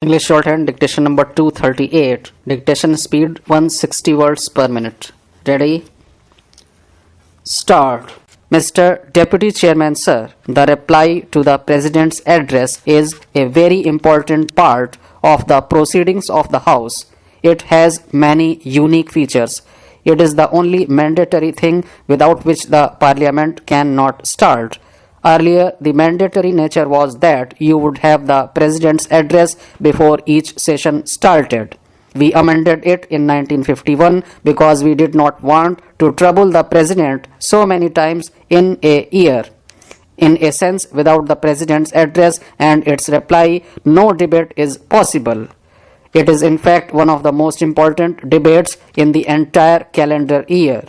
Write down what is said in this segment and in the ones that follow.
English shorthand dictation number 238. Dictation speed 160 words per minute. Ready? Start. Mr. Deputy Chairman, sir, the reply to the President's address is a very important part of the proceedings of the House. It has many unique features. It is the only mandatory thing without which the Parliament cannot start. Earlier, the mandatory nature was that you would have the President's address before each session started. We amended it in 1951 because we did not want to trouble the President so many times in a year. In a sense, without the President's address and its reply, no debate is possible. It is in fact one of the most important debates in the entire calendar year.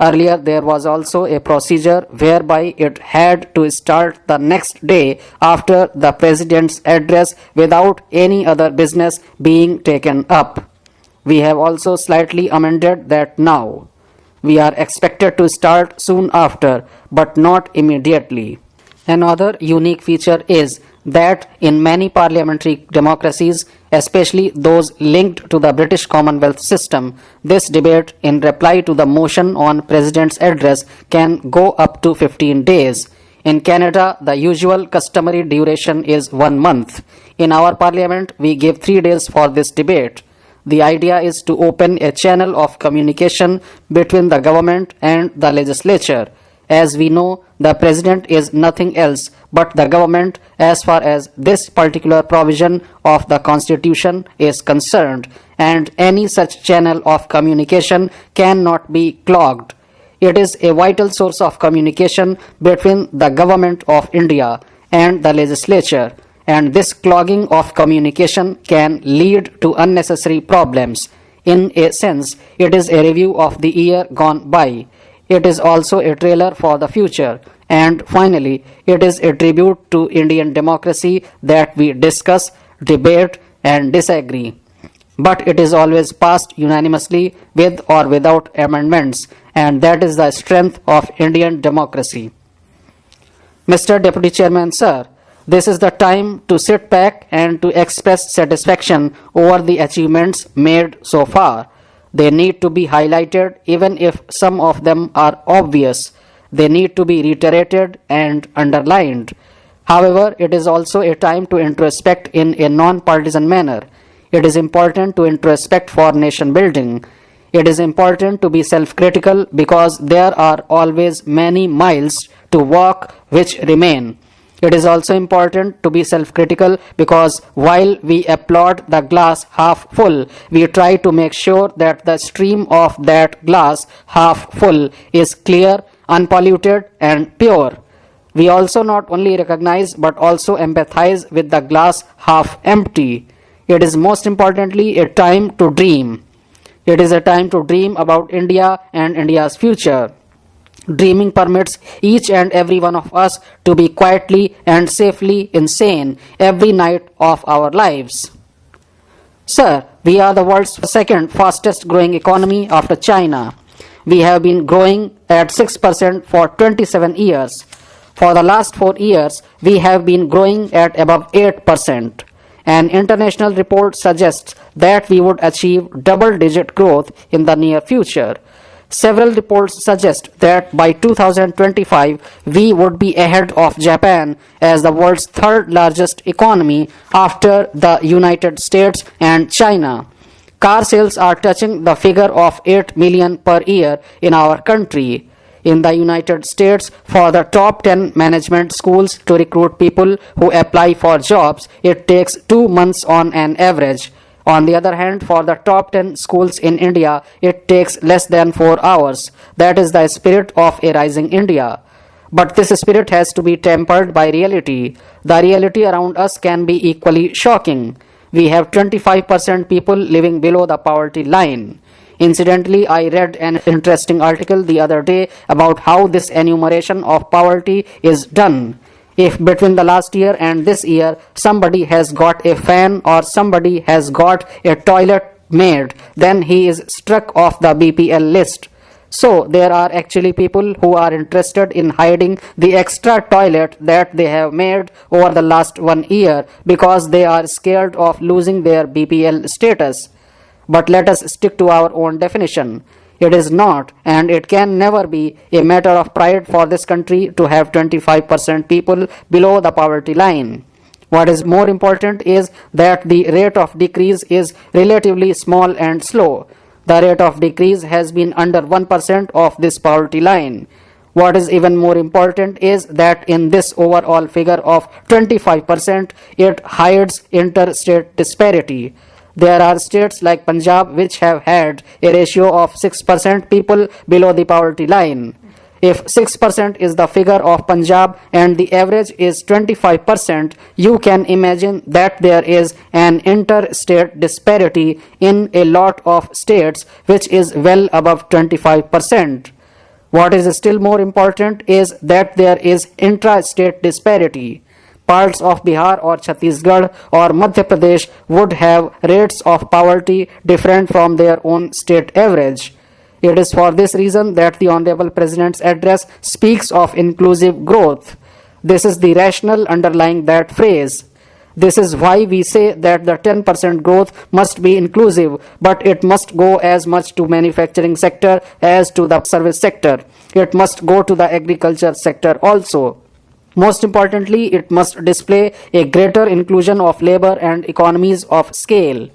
Earlier, there was also a procedure whereby it had to start the next day after the President's address without any other business being taken up. We have also slightly amended that now. We are expected to start soon after, but not immediately. Another unique feature is that in many parliamentary democracies, especially those linked to the British Commonwealth system, this debate in reply to the motion on President's address can go up to 15 days. In Canada, the usual customary duration is 1 month. In our parliament, we give 3 days for this debate. The idea is to open a channel of communication between the government and the legislature. As we know, the President is nothing else but the government as far as this particular provision of the Constitution is concerned, and any such channel of communication cannot be clogged. It is a vital source of communication between the Government of India and the legislature, and this clogging of communication can lead to unnecessary problems. In a sense, it is a review of the year gone by. It is also a trailer for the future. And finally, it is a tribute to Indian democracy that we discuss, debate, and disagree. But it is always passed unanimously with or without amendments, and that is the strength of Indian democracy. Mr. Deputy Chairman, sir, this is the time to sit back and to express satisfaction over the achievements made so far. They need to be highlighted even if some of them are obvious. They need to be reiterated and underlined. However, it is also a time to introspect in a non-partisan manner. It is important to introspect for nation building. It is important to be self-critical because there are always many miles to walk which remain. It is also important to be self-critical because while we applaud the glass half full, we try to make sure that the stream of that glass half full is clear, unpolluted, and pure. We also not only recognize but also empathize with the glass half empty. It is most importantly a time to dream. It is a time to dream about India and India's future. Dreaming permits each and every one of us to be quietly and safely insane every night of our lives. Sir, we are the world's second fastest growing economy after China. We have been growing at 6% for 27 years. For the last 4 years, we have been growing at above 8%. An international report suggests that we would achieve double-digit growth in the near future. Several reports suggest that by 2025, we would be ahead of Japan as the world's third largest economy after the United States and China. Car sales are touching the figure of 8 million per year in our country. In the United States, for the top 10 management schools to recruit people who apply for jobs, it takes 2 months on an average. On the other hand, for the top 10 schools in India, it takes less than 4 hours. That is the spirit of a rising India. But this spirit has to be tempered by reality. The reality around us can be equally shocking. We have 25% people living below the poverty line. Incidentally, I read an interesting article the other day about how this enumeration of poverty is done. If between the last year and this year somebody has got a fan or somebody has got a toilet made, then he is struck off the BPL list. So there are actually people who are interested in hiding the extra toilet that they have made over the last 1 year because they are scared of losing their BPL status. But let us stick to our own definition. It is not, and it can never be, a matter of pride for this country to have 25% people below the poverty line. What is more important is that the rate of decrease is relatively small and slow. The rate of decrease has been under 1% of this poverty line. What is even more important is that in this overall figure of 25%, it hides interstate disparity. There are states like Punjab which have had a ratio of 6% people below the poverty line. If 6% is the figure of Punjab and the average is 25%, you can imagine that there is an interstate disparity in a lot of states which is well above 25%. What is still more important is that there is intra-state disparity. Parts of Bihar or Chhattisgarh or Madhya Pradesh would have rates of poverty different from their own state average. It is for this reason that the Honorable President's address speaks of inclusive growth. This is the rationale underlying that phrase. This is why we say that the 10% growth must be inclusive, but it must go as much to manufacturing sector as to the service sector. It must go to the agriculture sector also. Most importantly, it must display a greater inclusion of labor and economies of scale.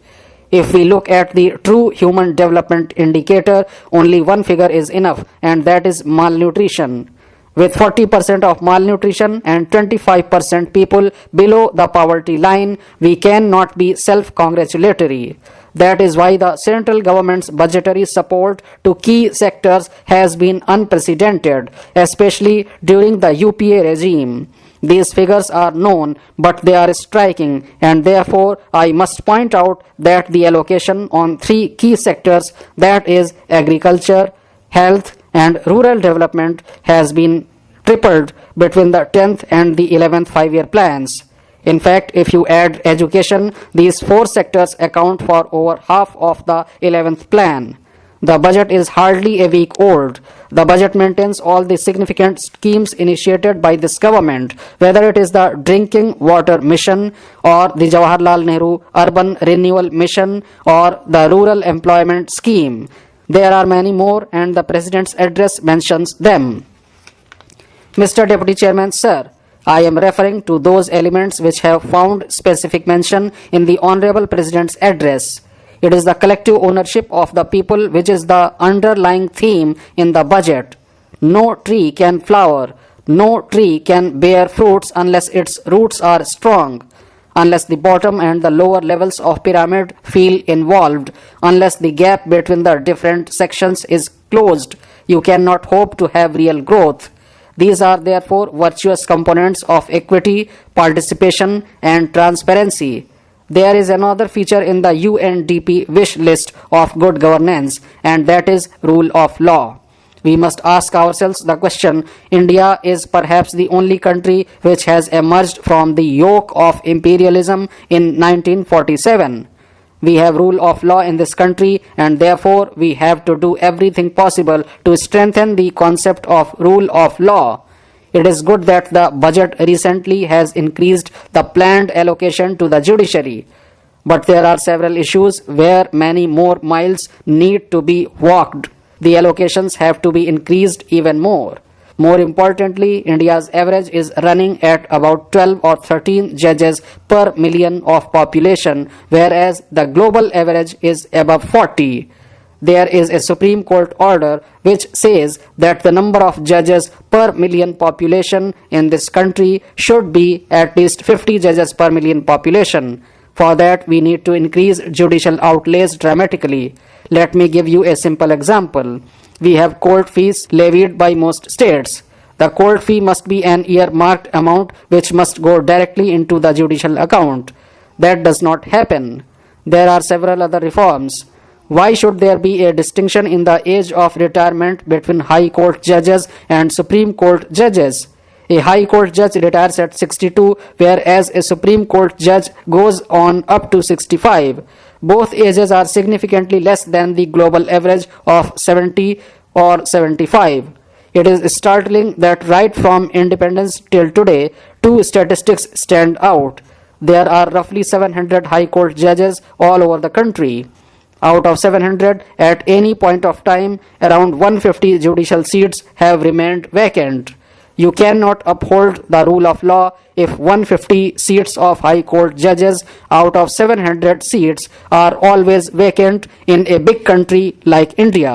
If we look at the true human development indicator, only one figure is enough, and that is malnutrition. With 40% of malnutrition and 25% people below the poverty line, we cannot be self-congratulatory. That is why the central government's budgetary support to key sectors has been unprecedented, especially during the UPA regime. These figures are known, but they are striking, and therefore I must point out that the allocation on three key sectors, that is agriculture, health, and rural development, has been tripled between the 10th and the 11th five-year plans. In fact, if you add education, these four sectors account for over half of the 11th plan. The budget is hardly a week old. The budget maintains all the significant schemes initiated by this government, whether it is the Drinking Water Mission or the Jawaharlal Nehru Urban Renewal Mission or the Rural Employment Scheme. There are many more, and the President's address mentions them. Mr. Deputy Chairman, sir, I am referring to those elements which have found specific mention in the Honorable President's address. It is the collective ownership of the people which is the underlying theme in the budget. No tree can flower, no tree can bear fruits unless its roots are strong, unless the bottom and the lower levels of pyramid feel involved, unless the gap between the different sections is closed. You cannot hope to have real growth. These are therefore virtuous components of equity, participation, and transparency. There is another feature in the UNDP wish list of good governance, and that is rule of law. We must ask ourselves the question, India is perhaps the only country which has emerged from the yoke of imperialism in 1947. We have rule of law in this country, and therefore we have to do everything possible to strengthen the concept of rule of law. It is good that the budget recently has increased the planned allocation to the judiciary. But there are several issues where many more miles need to be walked. The allocations have to be increased even more. More importantly, India's average is running at about 12 or 13 judges per million of population, whereas the global average is above 40. There is a Supreme Court order which says that the number of judges per million population in this country should be at least 50 judges per million population. For that, we need to increase judicial outlays dramatically. Let me give you a simple example. We have court fees levied by most states. The court fee must be an earmarked amount which must go directly into the judicial account. That does not happen. There are several other reforms. Why should there be a distinction in the age of retirement between High Court judges and Supreme Court judges? A High Court judge retires at 62, whereas a Supreme Court judge goes on up to 65. Both ages are significantly less than the global average of 70. or 75. It is startling that right from independence till today, two statistics stand out. There are roughly 700 High Court judges all over the country. Out of 700, at any point of time, around 150 judicial seats have remained vacant. You cannot uphold the rule of law if 150 seats of High Court judges out of 700 seats are always vacant in a big country like India.